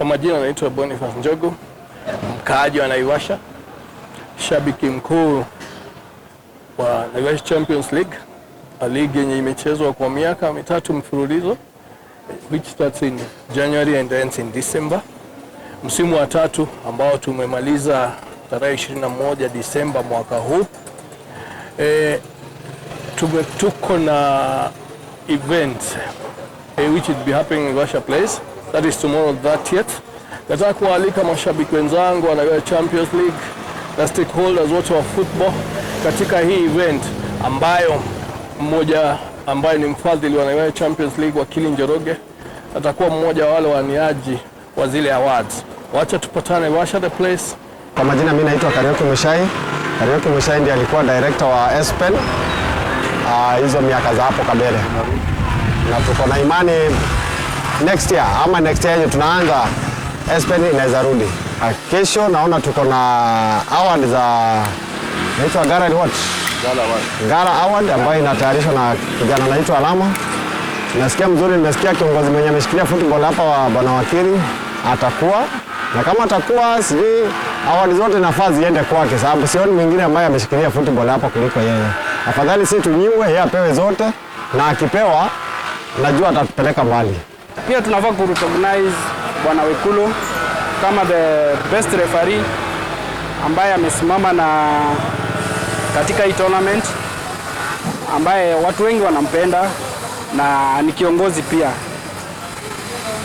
Kwa majina naitwa Boniface Njogu, mkaaji wa Naivasha, shabiki mkuu wa Naivasha Champions League, a league yenye imechezwa kwa miaka mitatu mfululizo, which starts in January and ends in December. Msimu wa tatu ambao tumemaliza tarehe 21 Disemba mwaka huu. Tuko na event which will be happening in Naivasha Place. That is tomorrow, 30th. Nataka kualika mashabiki wenzangu wa Naivasha Champions League na stakeholders wote wa football katika hii event ambayo mmoja ambaye ni mfadhili wa Naivasha Champions League, Wakili Njoroge, atakuwa mmoja wa wale waniaji wa zile awards. Wacha tupatane Naivasha the place. Kwa majina mimi naitwa Kariuki Muchai. Kariuki Muchai ndiye alikuwa director wa Espen hizo miaka za hapo kabele. Na tuko na imani next year yenye tunaanza Espen inaweza rudi. Kesho naona tuko na award za naitwa Gara Award ambayo inatayarishwa na kijana anaitwa Alama. Nasikia mzuri, nimesikia kiongozi mwenye ameshikilia football hapa wa Bwana Wakili atakuwa, na kama atakuwa award zote nafaa ziende kwake, sababu sioni mwingine ambaye ameshikilia football hapa kuliko yeye. Afadhali sisi tunyimwe, yeye apewe zote, na akipewa najua atatupeleka mbali. Pia tunafaa kurecognize Bwana Wekulu kama the best referee ambaye amesimama na katika hii tournament, ambaye watu wengi wanampenda na ni kiongozi pia.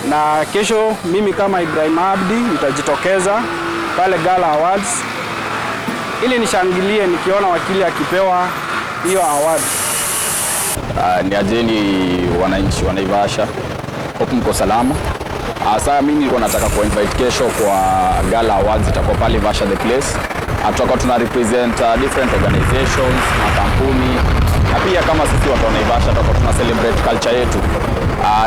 Na kesho mimi kama Ibrahim Abdi nitajitokeza pale Gala Awards ili nishangilie nikiona Wakili akipewa hiyo award. Ni ajeni wananchi wa Naivasha, hope mko salama. Sasa mimi nilikuwa nataka kuinvite kesho kwa Gala Awards, itakuwa pale Naivasha the place. Tutakuwa tuna represent different organizations, makampuni, na pia kama sisi watu wa Naivasha tutakuwa tuna celebrate culture yetu.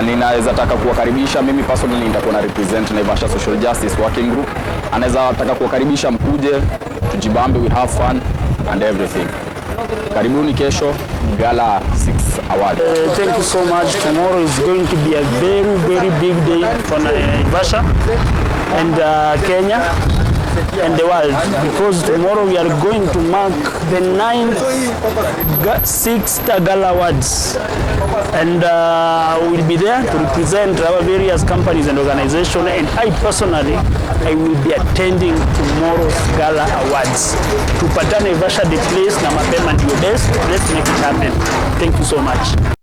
Ninaweza taka kuwakaribisha, mimi personally nitakuwa na represent Naivasha Social Justice Working Group. Anaweza taka kuwakaribisha mkuje, tujibambe, we have fun and everything. Karibuni kesho Gala 6 Award. Thank you so much. Tomorrow is going to be a very, very big day for Naivasha and Kenya and the world, because tomorrow we are going to mark the 6th Gala Awards, and we'll be there to represent our various companies and organizations, and I personally will be attending tomorrow's Gala Awards. Tupatane Naivasha the place na mapema ndio best. Let's make it happen. Thank you so much.